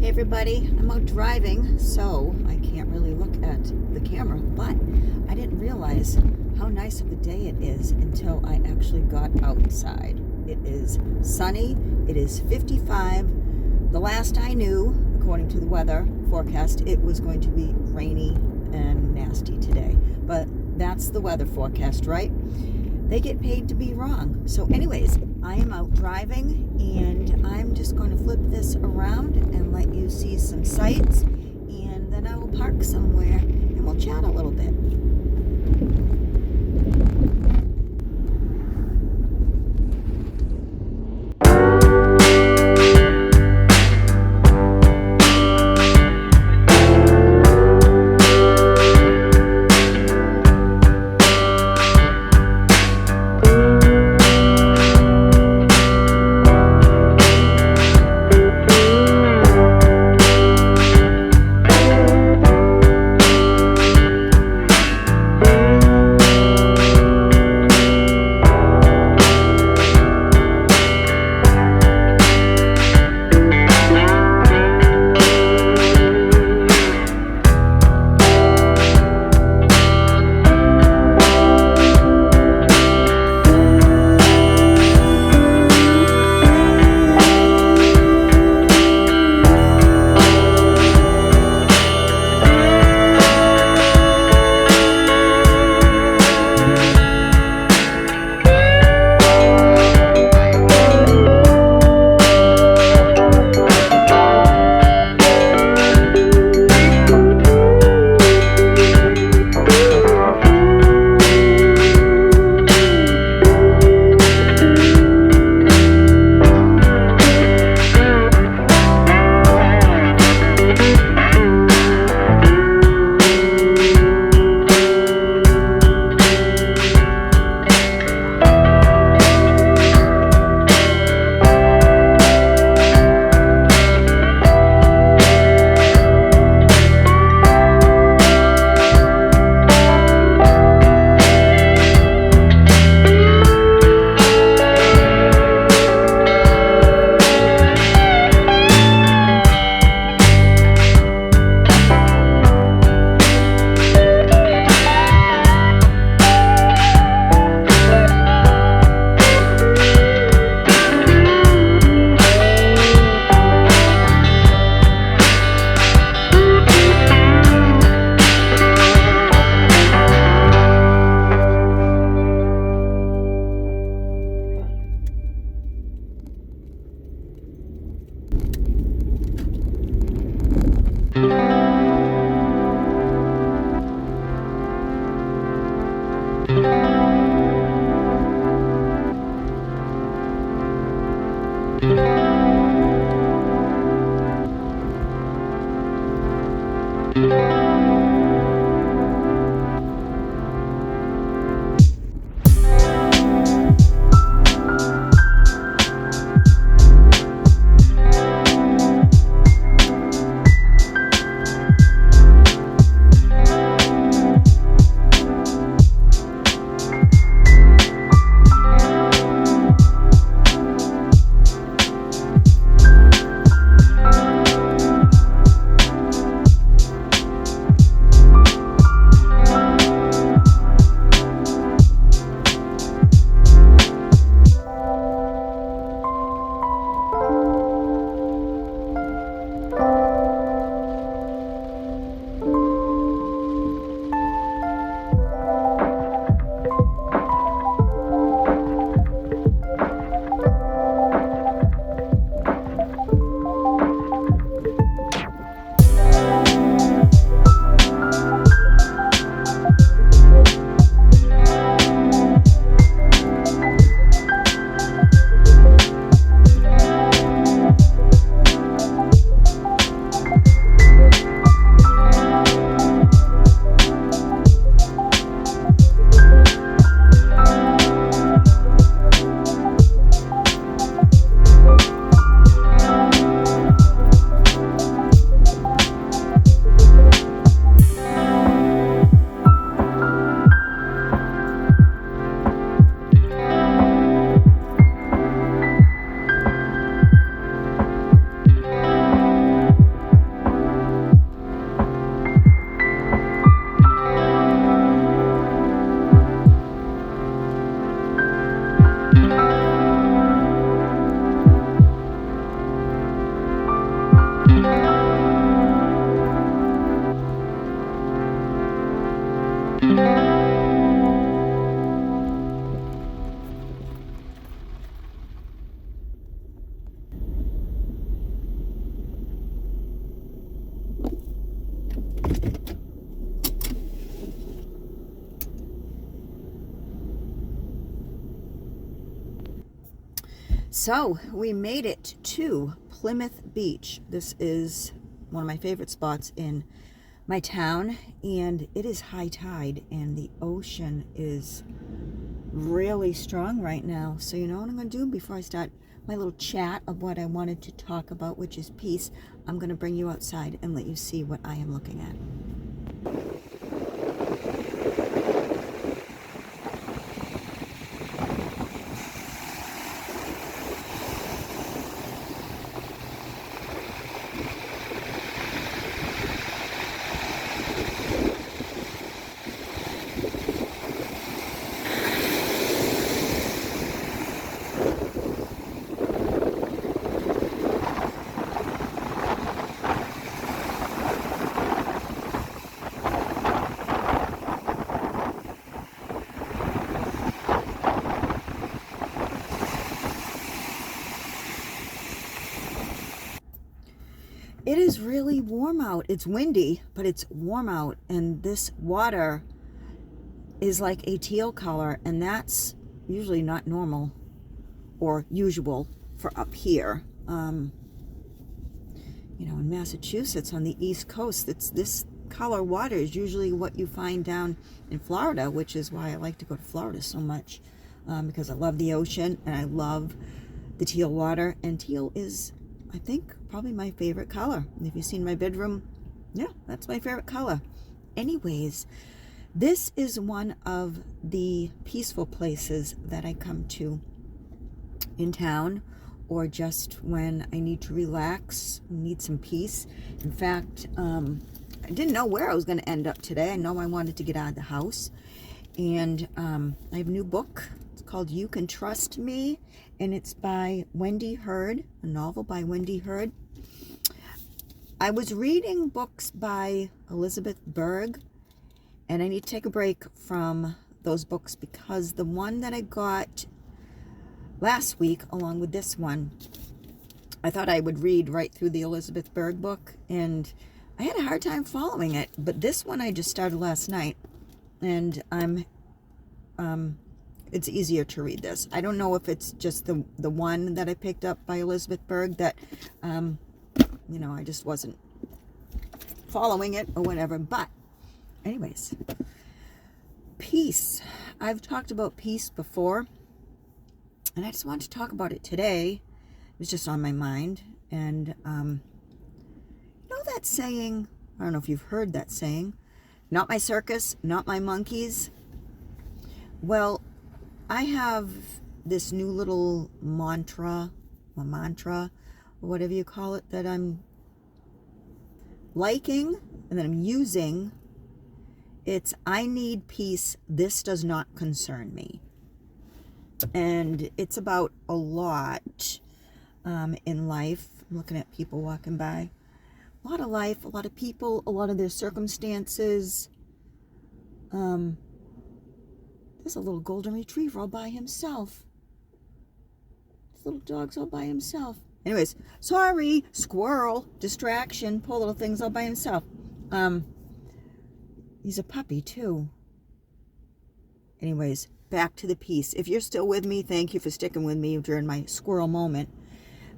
everybody, I'm out driving, so I can't really look at the camera, but I didn't realize how nice of a day it is until I actually got outside. It is sunny, it is 55. The last I knew, according to the weather forecast, it was going to be rainy and nasty today, but that's the weather forecast, right? They get paid to be wrong. So anyways, I am out driving and I'm just going to flip this around and let you see some sights, and then I will park somewhere and we'll chat a little bit. So we made it to Plymouth Beach. This is one of my favorite spots in my town, and it is high tide and the ocean is really strong right now. So you know what I'm going to do before I start my little chat of what I wanted to talk about, which is peace? I'm going to bring you outside and let you see what I am looking at. It is really warm out. It's windy, but it's warm out, and this water is like a teal color, and that's usually not normal or usual for up here. You know, in Massachusetts on the East Coast, this color water is usually what you find down in Florida, which is why I like to go to Florida so much, because I love the ocean and I love the teal water, and teal is, I think, probably my favorite color. If you've seen my bedroom, yeah, that's my favorite color. Anyways, this is one of the peaceful places that I come to in town, or just when I need to relax, need some peace. In fact, I didn't know where I was going to end up today. I know I wanted to get out of the house, and I have a new book. It's called You Can Trust Me, and it's by Wendy Hurd, a novel by Wendy Hurd. I was reading books by Elizabeth Berg, and I need to take a break from those books because the one that I got last week, along with this one, I thought I would read right through the Elizabeth Berg book, and I had a hard time following it. But this one I just started last night, and it's easier to read this. I don't know if it's just the one that I picked up by Elizabeth Berg that, you know, I just wasn't following it or whatever. But anyways, peace. I've talked about peace before, and I just wanted to talk about it today. It was just on my mind. And you know that saying, I don't know if you've heard that saying, not my circus, not my monkeys. Well, I have this new little mantra, or whatever you call it, that I'm liking and that I'm using. It's, I need peace. This does not concern me. And it's about a lot in life. I'm looking at people walking by. A lot of life, a lot of people, a lot of their circumstances. There's a little golden retriever all by himself. This little dog's all by himself. Anyways, sorry, squirrel, distraction, poor little thing's all by himself. He's a puppy too. Anyways, back to the peace. If you're still with me, thank you for sticking with me during my squirrel moment.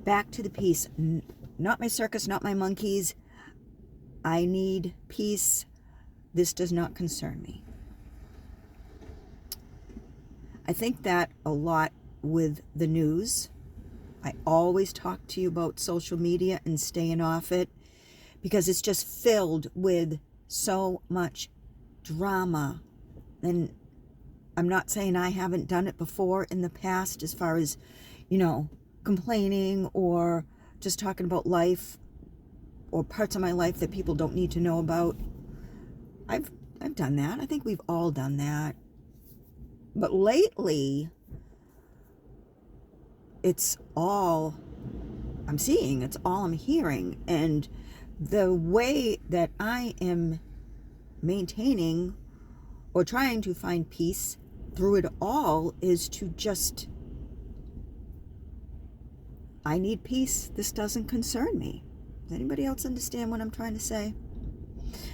Back to the peace. Not my circus, not my monkeys. I need peace. This does not concern me. I think that a lot with the news. I always talk to you about social media and staying off it because it's just filled with so much drama. And I'm not saying I haven't done it before in the past, as far as, you know, complaining or just talking about life or parts of my life that people don't need to know about. I've done that. I think we've all done that. But lately, it's all I'm seeing, it's all I'm hearing. And the way that I am maintaining or trying to find peace through it all is to just, I need peace. This doesn't concern me. Does anybody else understand what I'm trying to say?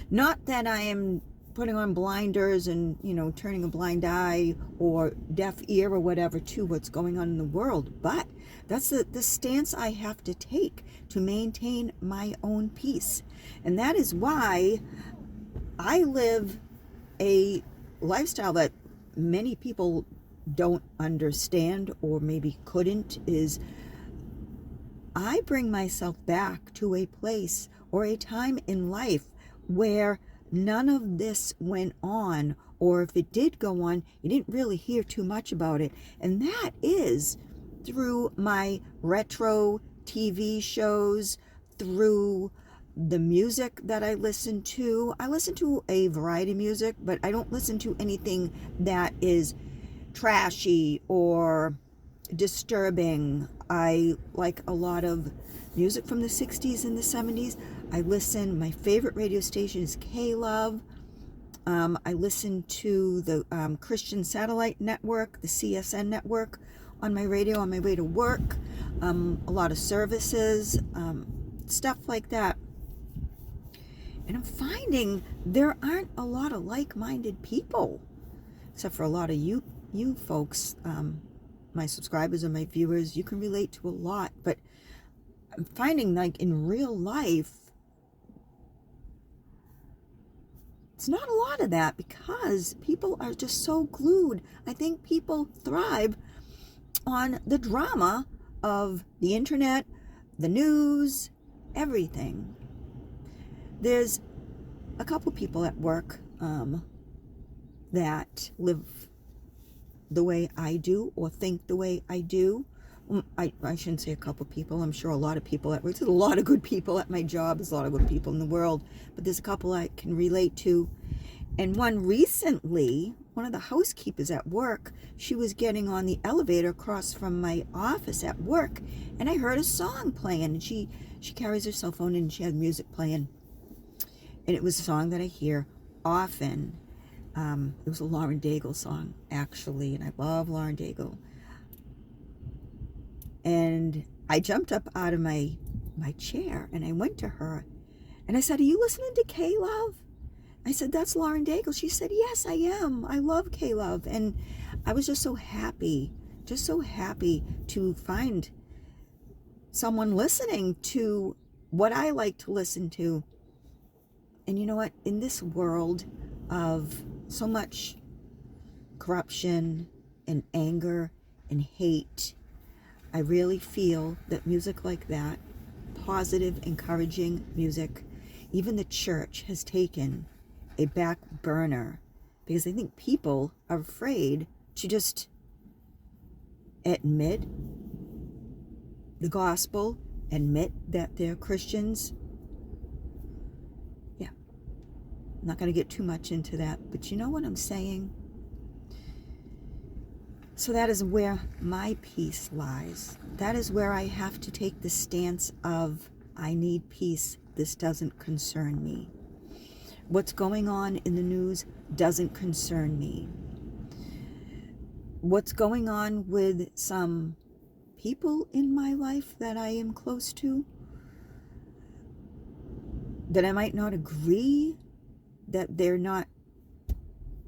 Not that I am putting on blinders and, you know, turning a blind eye or deaf ear or whatever to what's going on in the world, but That's the stance I have to take to maintain my own peace. And that is why I live a lifestyle that many people don't understand, or maybe couldn't, is I bring myself back to a place or a time in life where none of this went on, or if it did go on, you didn't really hear too much about it. And that is through my retro TV shows, through the music that I listen to. I listen to a variety of music, but I don't listen to anything that is trashy or disturbing. I like a lot of music from the 60s and the 70s. My favorite radio station is K-Love. I listen to the Christian Satellite Network, the CSN network, on my radio on my way to work. A lot of services, stuff like that. And I'm finding there aren't a lot of like-minded people, except for a lot of you folks, my subscribers or my viewers. You can relate to a lot, but I'm finding, like, in real life, it's not a lot of that, because people are just so glued. I think people thrive on the drama of the internet, the news, everything. There's a couple people at work that live the way I do, or think the way I do. I shouldn't say a couple people. I'm sure a lot of people at work. There's a lot of good people at my job. There's a lot of good people in the world. But there's a couple I can relate to. And one recently, one of the housekeepers at work, she was getting on the elevator across from my office at work, and I heard a song playing. And she carries her cell phone, and she had music playing. And it was a song that I hear often. It was a Lauren Daigle song, actually, and I love Lauren Daigle. And I jumped up out of my chair, and I went to her, and I said, "Are you listening to K-Love?" I said, "That's Lauren Daigle." She said, "Yes, I am. I love K-Love." And I was just so happy to find someone listening to what I like to listen to. And you know what? In this world of so much corruption and anger and hate, I really feel that music like that, positive, encouraging music, even the church has taken a back burner, because I think people are afraid to just admit the gospel, admit that they're Christians. Yeah, I'm not going to get too much into that, but you know what I'm saying? So that is where my peace lies. That is where I have to take the stance of, I need peace. This doesn't concern me. What's going on in the news doesn't concern me. What's going on with some people in my life that I am close to, that I might not agree, that they're not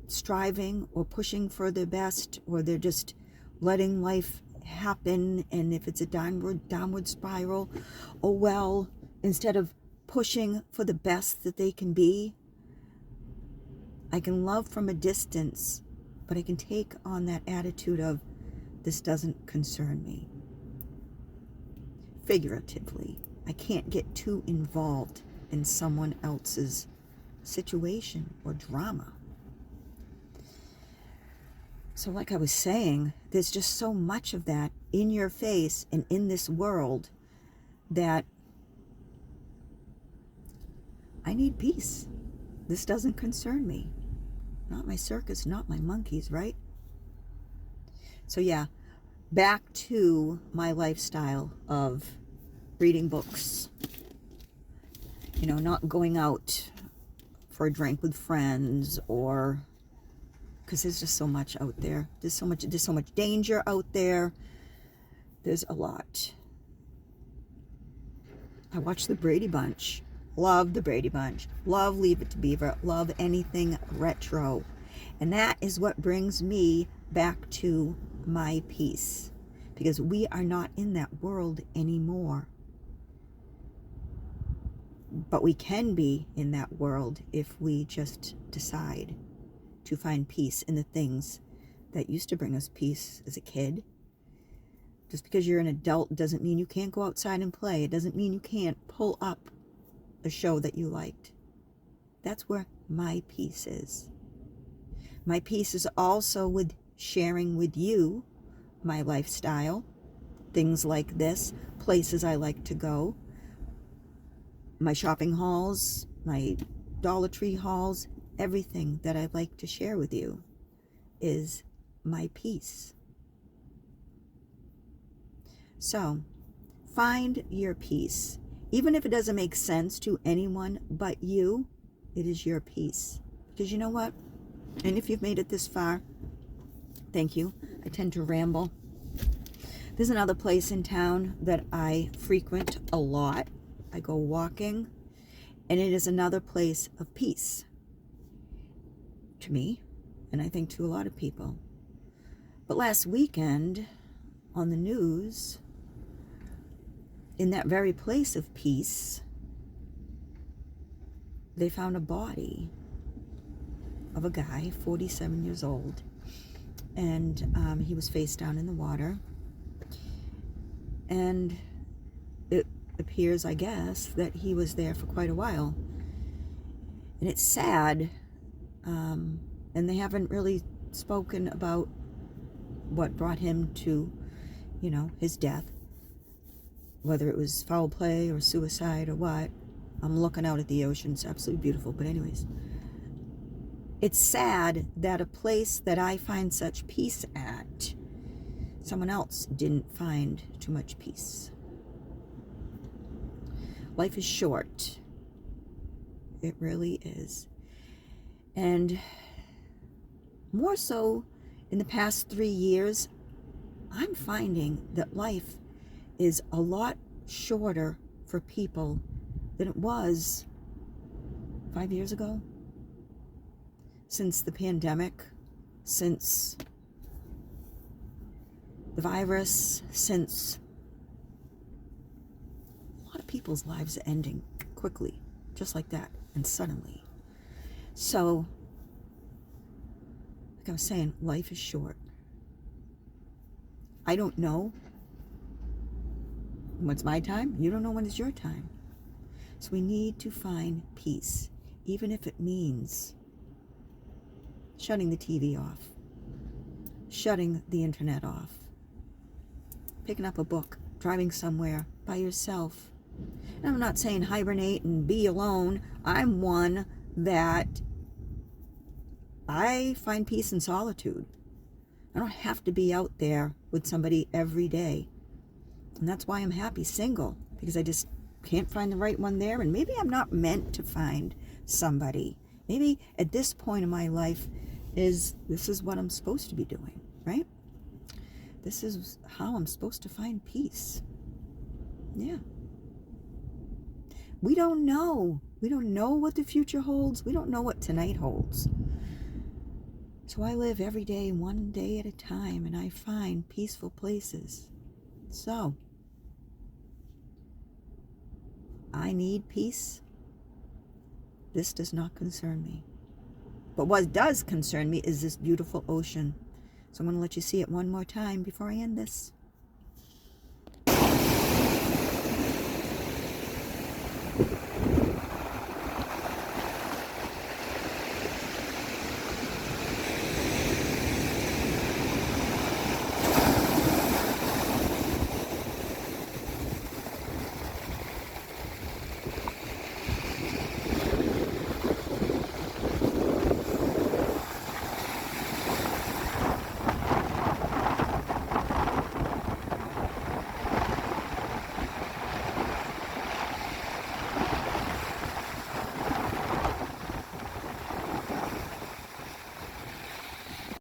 striving or pushing for their best, or they're just letting life happen, and if it's a downward spiral, oh well, instead of pushing for the best that they can be, I can love from a distance, but I can take on that attitude of, this doesn't concern me. Figuratively, I can't get too involved in someone else's situation or drama. So like I was saying, there's just so much of that in your face and in this world that I need peace. This doesn't concern me. Not my circus, not my monkeys, right? So yeah, back to my lifestyle of reading books. You know, not going out for a drink with friends, or because there's just so much out there. There's so much danger out there. There's a lot. I watched the Brady Bunch. Love the Brady Bunch. Love Leave It to Beaver. Love anything retro. And that is what brings me back to my peace. because we are not in that world anymore. But we can be in that world if we just decide to find peace in the things that used to bring us peace as a kid. Just because you're an adult doesn't mean you can't go outside and play. It doesn't mean you can't pull up a show that you liked. That's where my peace is. My peace is also with sharing with you my lifestyle, things like this, places I like to go, my shopping hauls, my Dollar Tree hauls, everything that I like to share with you is my peace. So, find your peace. Even if it doesn't make sense to anyone but you, it is your peace. Because you know what? And if you've made it this far, thank you. I tend to ramble. There's another place in town that I frequent a lot. I go walking, and it is another place of peace to me, and I think to a lot of people. But last weekend on the news, in that very place of peace, they found a body of a guy, 47 years old, and he was face down in the water, and it appears, I guess, that he was there for quite a while. And it's sad, and they haven't really spoken about what brought him to, his death, whether it was foul play or suicide or what. I'm looking out at the ocean. It's absolutely beautiful. But anyways, it's sad that a place that I find such peace at, someone else didn't find too much peace. Life is short. It really is. And more so in the past 3 years, I'm finding that life is a lot shorter for people than it was 5 years ago. Since the pandemic, since the virus, since a lot of people's lives are ending quickly, just like that, and suddenly. So, like I was saying, life is short. I don't know when's my time. You don't know when is your time. So we need to find peace, even if it means shutting the TV off, shutting the internet off, picking up a book, driving somewhere by yourself. And I'm not saying hibernate and be alone. I'm one that I find peace in solitude. I don't have to be out there with somebody every day. And that's why I'm happy single, because I just can't find the right one there. And maybe I'm not meant to find somebody. Maybe at this point in my life, this is what I'm supposed to be doing, right? This is how I'm supposed to find peace. Yeah. We don't know. We don't know what the future holds. We don't know what tonight holds. So I live every day, one day at a time, and I find peaceful places. So, I need peace. This does not concern me. But what does concern me is this beautiful ocean. So I'm going to let you see it one more time before I end this.